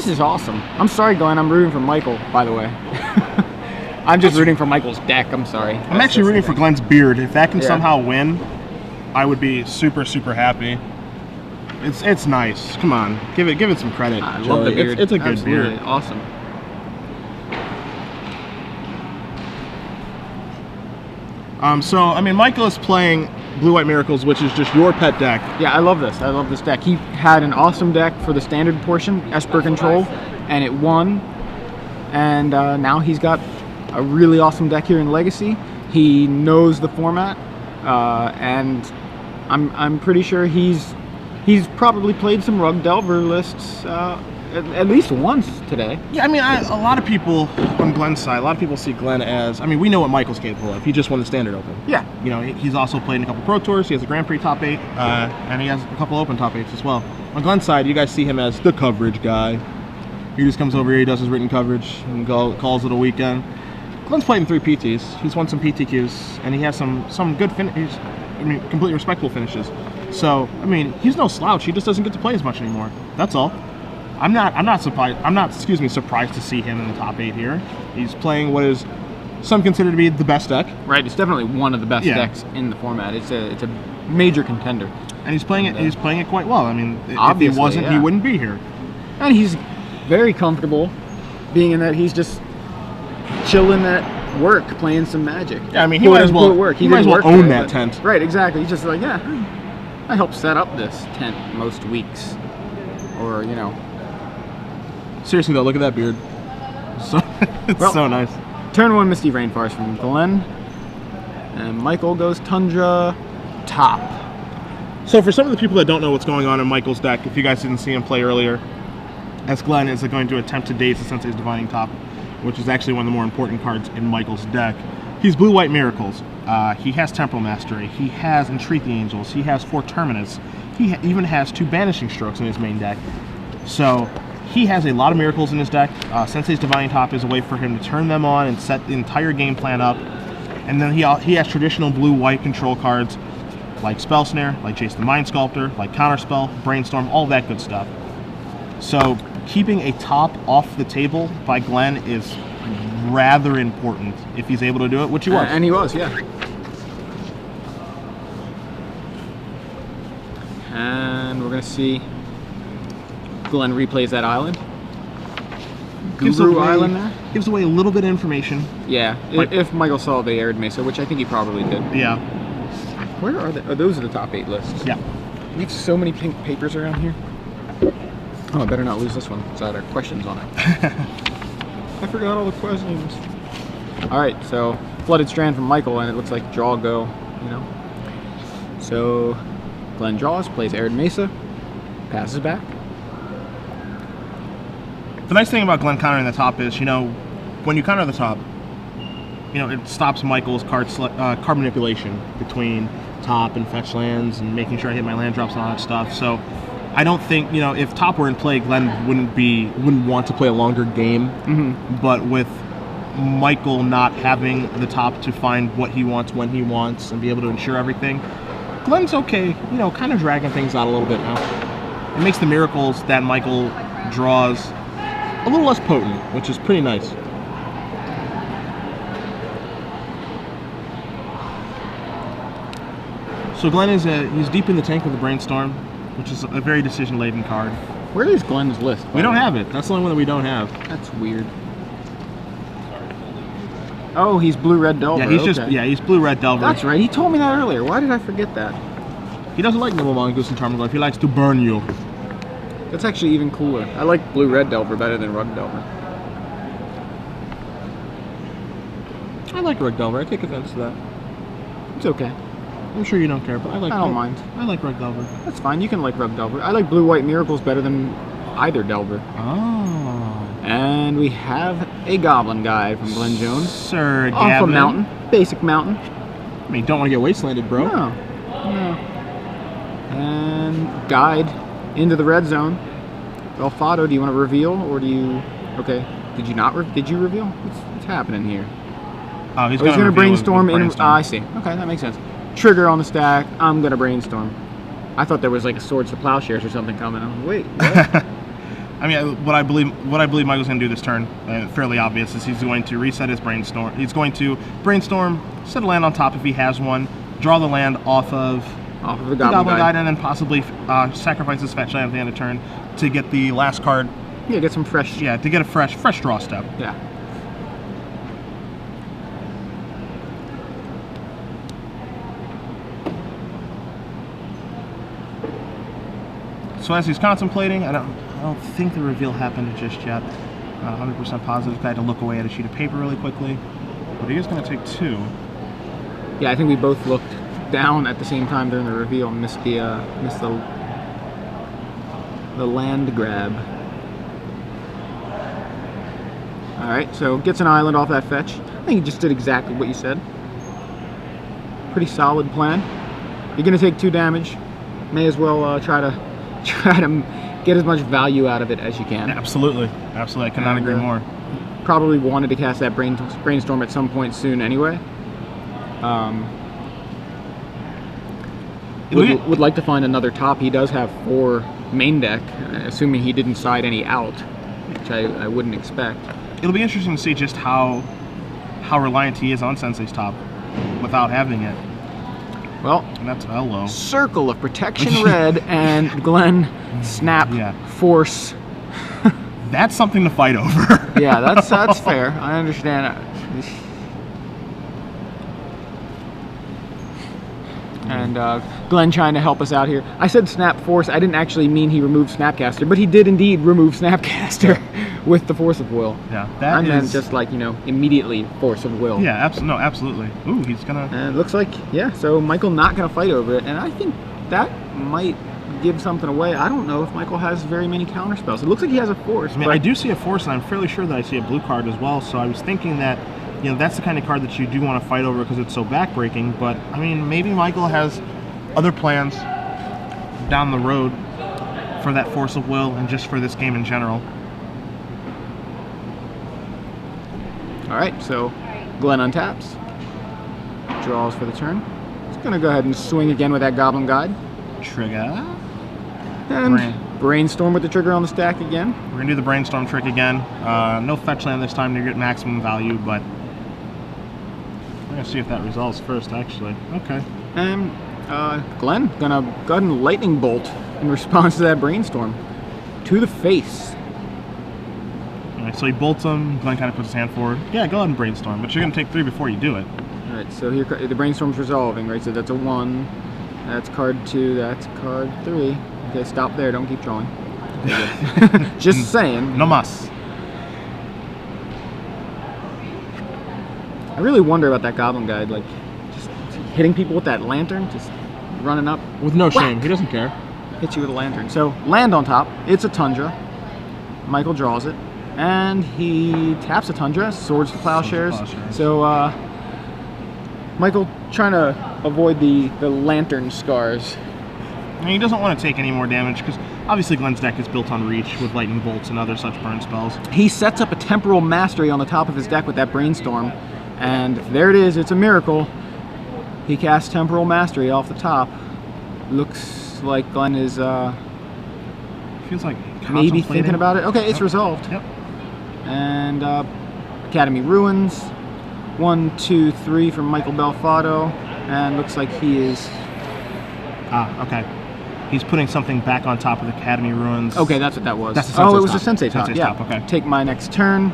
This is awesome. I'm sorry, Glenn. I'm rooting for Michael, by the way. I'm just rooting for Michael's deck. I'm sorry. I'm actually rooting for Glenn's beard. If that can somehow win, I would be super, super happy. It's nice. Come on, give it some credit. I love the beard. It's a good beard. Awesome. So I mean, Michael is playing Blue-White Miracles, which is just your pet deck. Yeah, I love this. I love this deck. He had an awesome deck for the standard portion, Esper Control, and it won. And now he's got a really awesome deck here in Legacy. He knows the format, and I'm pretty sure he's probably played some Rug Delver lists at least once today. Yeah, I mean, a lot of people on Glenn's side, a lot of people see Glenn as, I mean, we know what Michael's capable of. He just won the Standard Open. Yeah. You know, he's also played in a couple Pro Tours. He has a Grand Prix top 8, and he has a couple Open top 8s as well. On Glenn's side, you guys see him as the coverage guy. He just comes over here, he does his written coverage, and calls it a weekend. Glenn's played in 3 PTs. He's won some PTQs, and he has some good finishes. I mean, completely respectable finishes. So, I mean, he's no slouch. He just doesn't get to play as much anymore. That's all. I'm not surprised to see him in the top 8 here. He's playing what is some consider to be the best deck. Right, it's definitely one of the best decks in the format. It's a major contender. And he's playing it. He's playing it quite well. I mean, obviously, if he wasn't, he wouldn't be here. And he's very comfortable being in that. He's just chilling at work, playing some Magic. Yeah, I mean, he might as well work. He might as well own that tent. Right, exactly. He's just like, yeah, I helped set up this tent most weeks, or you know. Seriously though, look at that beard. It's so nice. Turn 1 Misty Rainforest from Glenn. And Michael goes Tundra top. So for some of the people that don't know what's going on in Michael's deck, if you guys didn't see him play earlier, as Glenn is going to attempt to daze the Sensei's Divining Top, which is actually one of the more important cards in Michael's deck. He's Blue-White Miracles. He has Temporal Mastery. He has Entreat the Angels. He has 4 Terminus. He even has 2 Banishing Strokes in his main deck. So he has a lot of miracles in his deck. Sensei's Divining Top is a way for him to turn them on and set the entire game plan up. And then he has traditional blue-white control cards like Spell Snare, like Jace the Mind Sculptor, like Counterspell, Brainstorm, all that good stuff. So keeping a top off the table by Glenn is rather important if he's able to do it, which he was. And he was, yeah. And we're going to see Glenn replays that island. Guru Island there? Gives away a little bit of information. Yeah, if Michael saw the Arid Mesa, which I think he probably did. Yeah. Where are they? Oh, those are the top 8 lists. Yeah. We have so many pink papers around here. Oh, I better not lose this one. It's got our questions on it. I forgot all the questions. Alright, so Flooded Strand from Michael, and it looks like draw go, you know. So Glenn draws, plays Arid Mesa, passes back. The nice thing about Glenn countering the top is, you know, when you counter the top, you know, it stops Michael's card manipulation between top and fetch lands and making sure I hit my land drops and all that stuff. So I don't think, you know, if top were in play, Glenn wouldn't want to play a longer game. Mm-hmm. But with Michael not having the top to find what he wants when he wants and be able to ensure everything, Glenn's okay, you know, kind of dragging things out a little bit now. It makes the miracles that Michael draws a little less potent, which is pretty nice. So Glenn is he's deep in the tank with the Brainstorm, which is a very decision-laden card. Where is Glenn's list? We don't have it. That's the only one that we don't have. That's weird. Oh, he's Blue-Red Delver. Yeah, he's Blue-Red Delver. That's right. He told me that earlier. Why did I forget that? He doesn't like Nimble Mongoose and Tarmogoyf. He likes to burn you. That's actually even cooler. I like Blue-Red Delver better than Rug Delver. I like Rug Delver. I take offense to that. It's okay. I'm sure you don't care, but I don't mind. I like Rug Delver. That's fine. You can like Rug Delver. I like Blue-White Miracles better than either Delver. Oh. And we have a Goblin Guide from Glenn Jones. Sir Gavin. Off a mountain. Basic mountain. I mean, don't want to get wastelanded, bro. No. And Guide into the red zone. Belfatto, do you want to reveal, or do you... Okay. Did you not? Did you reveal? What's happening here? Oh, he's going to brainstorm in... I see. Okay, that makes sense. Trigger on the stack. I'm going to brainstorm. I thought there was like a Swords to Plowshares or something coming. I'm like, wait, what? I mean, what I believe Michael's going to do this turn, fairly obvious, is he's going to reset his brainstorm. He's going to brainstorm, set a land on top if he has one, draw the land off of the Goblin Guide, and then possibly sacrifice his fetch land at the end of turn to get the last card. Yeah, get some fresh. Yeah, to get a fresh draw step. Yeah. So as he's contemplating, I don't think the reveal happened just yet. Not 100% positive. I had to look away at a sheet of paper really quickly, but he is going to take 2. Yeah, I think we both looked down at the same time during the reveal and missed the land grab. All right, so gets an island off that fetch. I think he just did exactly what you said. Pretty solid plan. You're gonna take 2 damage. May as well try to get as much value out of it as you can. Absolutely, absolutely. I could not agree more. Probably wanted to cast that brainstorm at some point soon anyway. Would like to find another top. He does have 4 main deck, assuming he didn't side any out, which I wouldn't expect. It'll be interesting to see just how reliant he is on Sensei's top without having it. Well, and that's hello. Circle of Protection Red and Glenn Snap Force. That's something to fight over. Yeah, that's fair. I understand. And Glenn trying to help us out here. I said Snap Force. I didn't actually mean he removed Snapcaster, but he did indeed remove Snapcaster with the Force of Will. Yeah, I meant just like, immediately Force of Will. Yeah, absolutely. Ooh, he's gonna. And it looks like, so Michael not gonna fight over it, and I think that might give something away. I don't know if Michael has very many counter spells. It looks like he has a Force. I mean, I do see a Force, and I'm fairly sure that I see a blue card as well. So I was thinking that. That's the kind of card that you do want to fight over because it's so backbreaking, but, I mean, maybe Michael has other plans down the road for that Force of Will and just for this game in general. Alright, so Glenn untaps, draws for the turn. He's going to go ahead and swing again with that Goblin Guide. Trigger. And brainstorm with the trigger on the stack again. We're going to do the brainstorm trick again. No fetch land this time to get maximum value, but I'm going to see if that resolves first, actually. Okay. And Glenn gonna go ahead and lightning bolt in response to that brainstorm. To the face. Alright, so he bolts him. Glenn kind of puts his hand forward. Yeah, go ahead and brainstorm, but you're going to take 3 before you do it. Alright, so here the brainstorm's resolving, right? So that's a 1. That's card 2. That's card 3. Okay, stop there. Don't keep drawing. Okay, just saying. No mas. I really wonder about that Goblin Guide, like just hitting people with that lantern, just running up with no shame. He doesn't care. Hits you with a lantern. So land on top. It's a Tundra. Michael draws it, and he taps a Tundra. Swords to Plowshares. So Michael trying to avoid the lantern scars. And he doesn't want to take any more damage because obviously Glenn's deck is built on reach with lightning bolts and other such burn spells. He sets up a Temporal Mastery on the top of his deck with that brainstorm. And there it is, it's a miracle. He casts Temporal Mastery off the top. Looks like Glenn is feels like maybe thinking about it. Okay, it's resolved. Yep. And Academy Ruins. 1, 2, 3 from Michael Belfatto. And looks like he is... okay. He's putting something back on top of the Academy Ruins. Okay, that's what that was. That's the Sensei's it was top. the Sensei top. Sensei's top, okay. Take my next turn.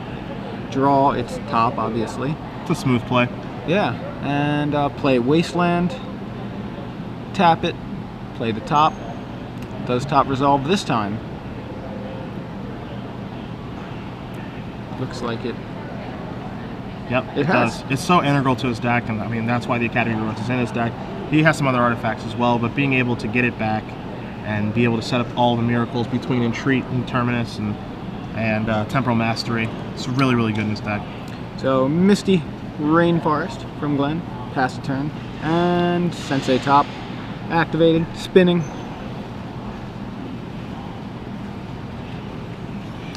Draw its top, obviously. It's a smooth play. Yeah, and play Wasteland, tap it, play the top. Does top resolve this time? Looks like it. Yep, it has. Does. It's so integral to his deck, and I mean that's why the Academy Ruins is in his deck. He has some other artifacts as well, but being able to get it back and be able to set up all the miracles between Entreat and Terminus and Temporal Mastery, it's really, really good in his deck. So Misty Rainforest from Glenn, pass the turn, and Sensei top, activated, spinning.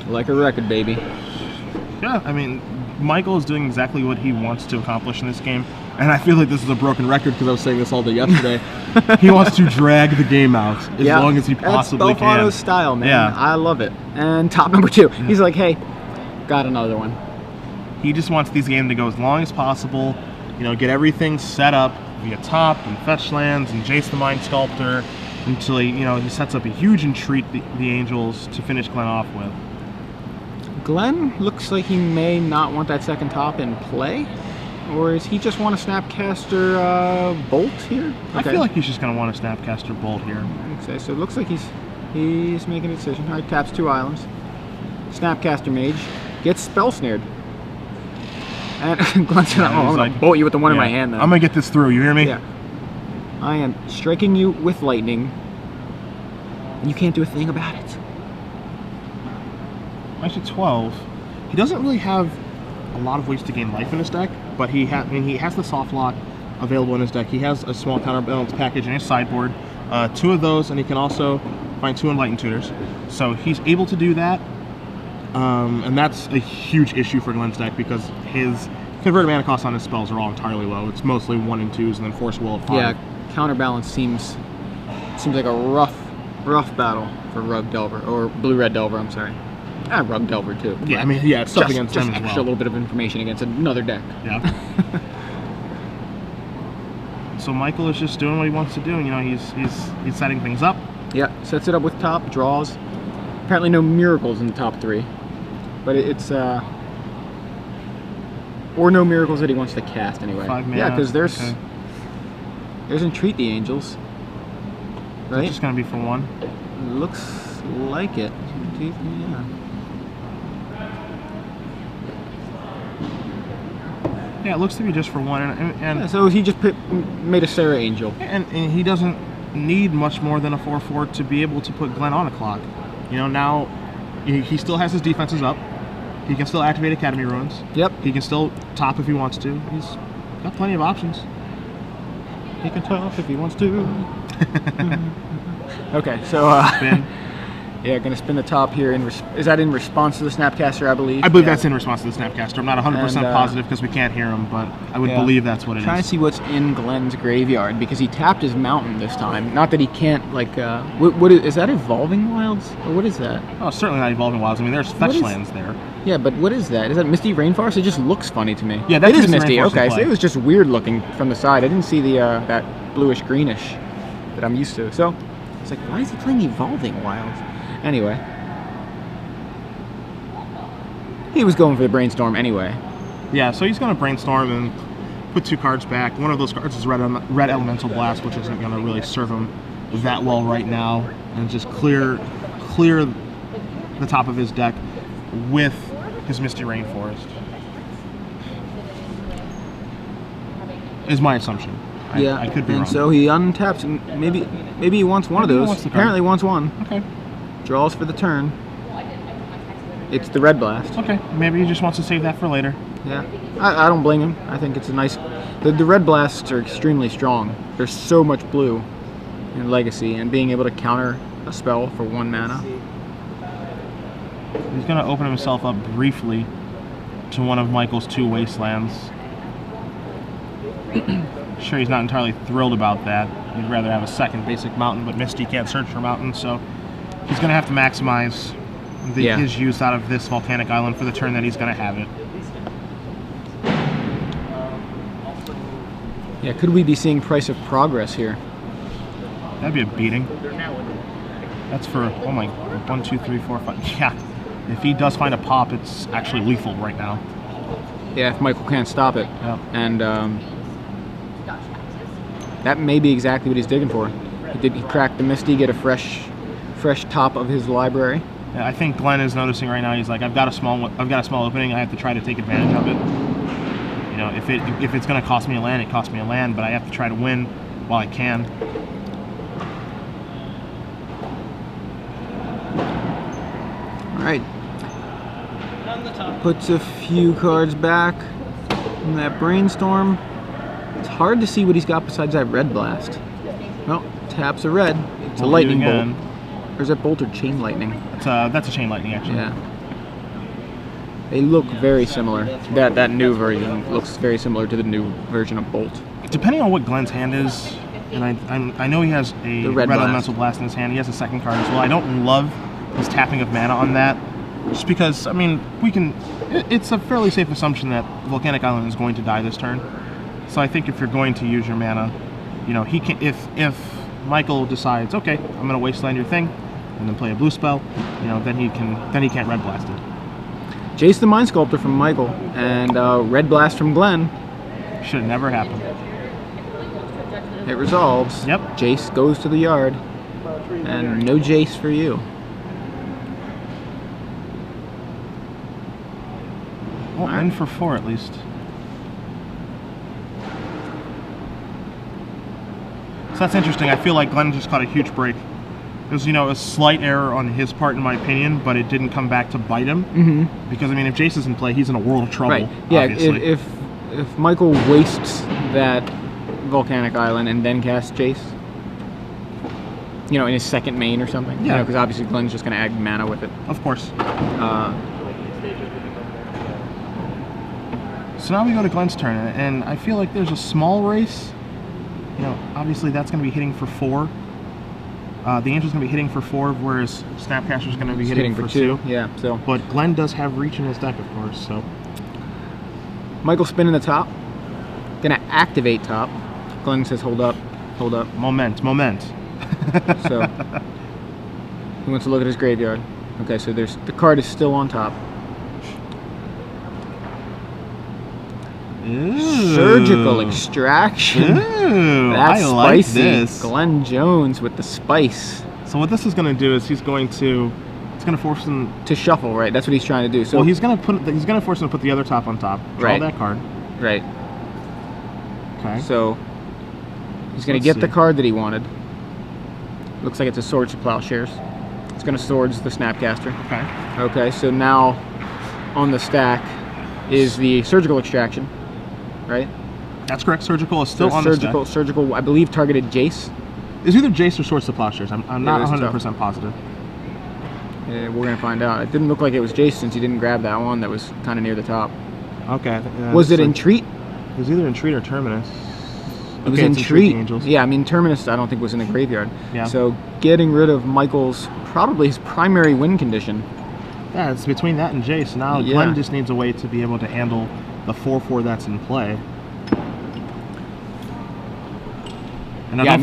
Like a record, baby. Yeah, I mean, Michael is doing exactly what he wants to accomplish in this game. and I feel like this is a broken record because I was saying this all day yesterday. He wants to drag the game out as long as he possibly can. That's Belfatto's style, man. Yeah. I love it. And top number 2. He's like, hey, got another one. He just wants these games to go as long as possible. You know, get everything set up via top and fetch lands and Jace the Mind Sculptor until he sets up a huge entreat the Angels to finish Glenn off with. Glenn looks like he may not want that second top in play, or is he just want a Snapcaster Bolt here? Okay. I feel like he's just going to want a Snapcaster Bolt here. Okay, so it looks like he's making a decision. All right, taps 2 islands. Snapcaster Mage gets spell snared. And Glenn said, I'm going to bolt you with the one in my hand, then. I'm going to get this through, you hear me? Yeah. I am striking you with lightning, and you can't do a thing about it. Actually, 12. He doesn't really have a lot of ways to gain life in his deck, but he has the soft lock available in his deck. He has a small counterbalance package in his sideboard, 2 of those, and he can also find 2 Enlightened Tutors. So he's able to do that, and that's a huge issue for Glenn's deck because his converted mana costs on his spells are all entirely low. It's mostly 1 and 2s, and then Force Will at 5. Yeah, counterbalance seems like a rough battle for Rug Delver, or Blue-Red Delver, I'm sorry. Rug Delver too. Yeah, I mean, it's tough against him as well. Just a little bit of information against another deck. Yeah. So Michael is just doing what he wants to do. You know, he's setting things up. Yeah, sets it up with top, draws. Apparently no miracles in the top 3. But it's or no miracles that he wants to cast anyway. 5 mana. Yeah, because there's Entreat the Angels. Right? It's just gonna be for 1. Looks like it. Yeah. Yeah, it looks to be just for 1, and yeah, so he just made a Sarah Angel, and he doesn't need much more than a 4/4 to be able to put Glenn on a clock. You know, now he still has his defenses up. He can still activate Academy Ruins. Yep. He can still top if he wants to. He's got plenty of options. He can top if he wants to. Okay, so Spin. Yeah, gonna spin the top here. Is that in response to the Snapcaster, I believe? I believe that's in response to the Snapcaster. I'm not 100% positive because we can't hear him, but I would believe that's what it is. Trying to see what's in Glenn's graveyard because he tapped his mountain this time. Not that he can't, like, what is that, Evolving Wilds? Or what is that? Oh, certainly not Evolving Wilds. I mean, there's fetch lands there. Yeah, but what is that? Is that Misty Rainforest? It just looks funny to me. Yeah, that is Misty. Okay, so it was just weird looking from the side. I didn't see the that bluish greenish that I'm used to. So it's like, why is he playing Evolving Wilds? Anyway. He was going for the Brainstorm anyway. Yeah, so he's going to Brainstorm and put 2 cards back. One of those cards is Red Elemental Blast, which isn't going to really serve him that well right now. And just clear the top of his deck with his Misty Rainforest. Is my assumption. Yeah, I could be and wrong. so he untaps. Maybe he wants one of those. Apparently wants one. Okay. Draws for the turn. It's the Red Blast. Okay, maybe he just wants to save that for later. Yeah, I don't blame him. I think it's a nice... The Red Blasts are extremely strong. There's so much blue in Legacy, and being able to counter a spell for 1 mana. He's going to open himself up briefly to one of Michael's 2 Wastelands. Sure, he's not entirely thrilled about that. He'd rather have a second basic mountain, but Misty can't search for mountains, so he's going to have to maximize his use out of this volcanic island for the turn that he's going to have it. Yeah, could we be seeing Price of Progress here? That'd be a beating. That's for, oh my, 1, 2, 3, 4, 5. Yeah, if he does find a pop, it's actually lethal right now. Yeah, if Michael can't stop it. Yeah. And that may be exactly what he's digging for. He cracked the Misty, get a fresh top of his library. Yeah, I think Glenn is noticing right now. He's like, I've got a small opening. I have to try to take advantage of it. You know, if it's going to cost me a land, it costs me a land. But I have to try to win while I can. All right. Puts a few cards back in that Brainstorm. It's hard to see what he's got besides that Red Blast. Well, taps a red. It's a Lightning Bolt. Or is that Bolt or Chain Lightning? That's a Chain Lightning, actually. Yeah. They look very similar. That new version looks very similar to the new version of Bolt. Depending on what Glenn's hand is, and I know he has a red elemental blast in his hand. He has a second card as well. I don't love his tapping of mana on that, just because I mean it's a fairly safe assumption that Volcanic Island is going to die this turn. So I think if you're going to use your mana, you know, he can. If Michael decides, okay, I'm going to wasteland your thing, and then play a blue spell, you know, then he can't red blast it. Jace the Mind Sculptor from Michael and Red Blast from Glenn. Should never happen. It resolves. Yep. Jace goes to the yard, and no Jace for you. Well, in for 4 at least. So that's interesting. I feel like Glenn just caught a huge break. It was, you know, a slight error on his part, in my opinion, but it didn't come back to bite him. Mm-hmm. Because, I mean, if Jace is in play, he's in a world of trouble. Right. Yeah. Obviously. If Michael wastes that Volcanic Island and then casts Jace, you know, in his second main or something. Yeah. Because obviously Glenn's just going to add mana with it. Of course. So now we go to Glenn's turn, and I feel like there's a small race. You know, obviously that's going to be hitting for 4. The Angel's going to be hitting for 4, whereas Snapcaster's going to be hitting for 2. Yeah, so. But Glenn does have reach in his deck, of course, so. Michael spinning the top. Gonna activate top. Glenn says, hold up, hold up. Moment. So, he wants to look at his graveyard. Okay, so the card is still on top. Ooh. Surgical Extraction. Ooh, That's I like spicy. this. Glenn Jones with the spice. So what this is going to do is it's going to force him To shuffle, right? That's what he's trying to do. So well, he's going to force him to put the other top on top. Draw Right. that card. right. Okay. So he's going to Let's get the see. card that he wanted. Looks like it's a Swords to Plowshares. It's going to Swords the Snapcaster. Okay. Okay, so now on the stack is the Surgical Extraction, right? That's correct. Surgical is still So on the stack. Surgical, I believe, targeted Jace. It's either Jace or Swords to Plowshares. I'm not it is 100% positive. We're going to find out. It didn't look like it was Jace since he didn't grab that one that was kind of near the top. Okay. Was it Entreat? It was either Entreat or Terminus. It was Okay, it's Entreat. Angels. Yeah, I mean, Terminus I don't think was in the graveyard. Yeah. So getting rid of Michael's, probably his primary win condition. Yeah, it's between that and Jace. Now Yeah. Glenn just needs a way to be able to handle the 4/4 that's in play. And now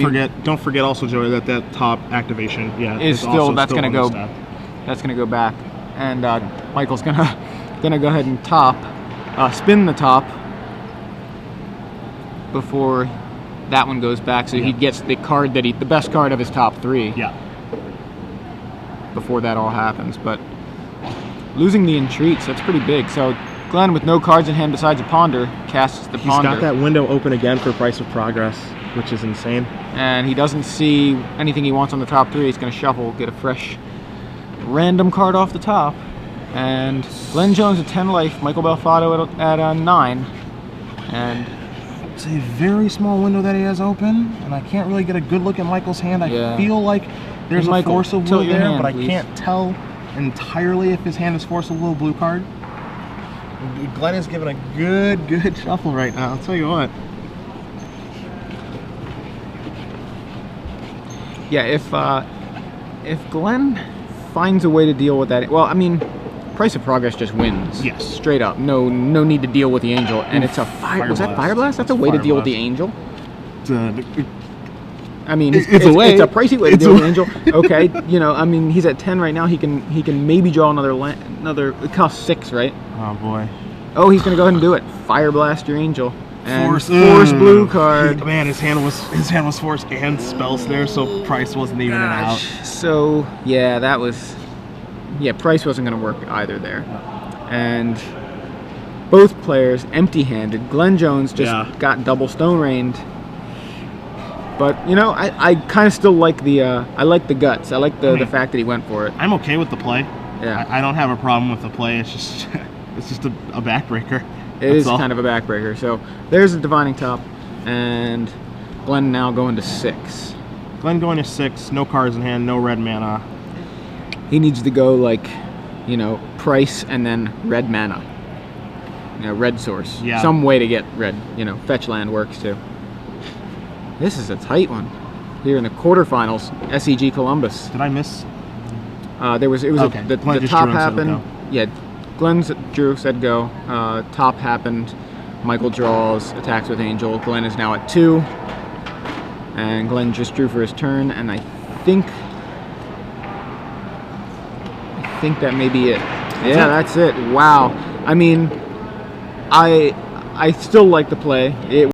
don't forget also, Joey, that top activation, Is also that's going to on go. the stack. That's going to go back, and Michael's going to go ahead and top, spin the top before that one goes back, so he gets the card the best card of his top 3. Yeah. Before that all happens, but losing the Entreats, that's pretty big. So Glenn, with no cards in hand besides a Ponder, casts the He's Ponder. got that window open again for Price of Progress, which is insane. And he doesn't see anything he wants on the top 3. He's going to shuffle, get a fresh random card off the top. And Glenn Jones at 10 life, Michael Belfatto at 9. And It's a very small window that he has open, and I can't really get a good look at Michael's hand. I feel like there's a Michael, Force of tilt Will your there, hand, but I please. can't tell entirely if his hand is Force of Will blue card. Glenn is giving a good shuffle right now. I'll tell you what. yeah, if Glenn finds a way to deal with that, well, I mean, Price of Progress just wins. Yes. Straight up. No need to deal with the Angel. And it's a fire. Was that Fire Blast? That's a way to deal with the Angel. I mean, it's a way. It's a pricey way to deal with the Angel. Okay, you know, I mean, he's at 10 right now. He can maybe draw another. It costs 6, right? Oh boy. Oh, he's gonna go ahead and do it. Fire Blast your Angel. And Force blue card. Man, his hand was Force and spells there, so Price wasn't even out. So yeah, that was. Yeah, Price wasn't gonna work either there. And both players empty-handed. Glenn Jones just got double Stone Rained. But you know, I kind of still like the I like the guts. I like the fact that he went for it. I'm okay with the play. Yeah, I don't have a problem with the play. It's just a backbreaker. It is kind of a backbreaker. So there's the Divining Top, and Glenn now going to 6. Glenn going to 6. No cards in hand. No red mana. He needs to go like, you know, price and then red mana. Red source. Yeah. Some way to get red. Fetch land works too. This is a tight one. Here in the quarterfinals, SCG Columbus. Did I miss? It was Okay. the Glenn just top drew and said happened. go. Yeah, Glenn drew, said go. Top happened. Michael draws, attacks with Angel. Glenn is now at 2. And Glenn just drew for his turn, and I think that may be it. That's it. Wow. I mean, I still like the play.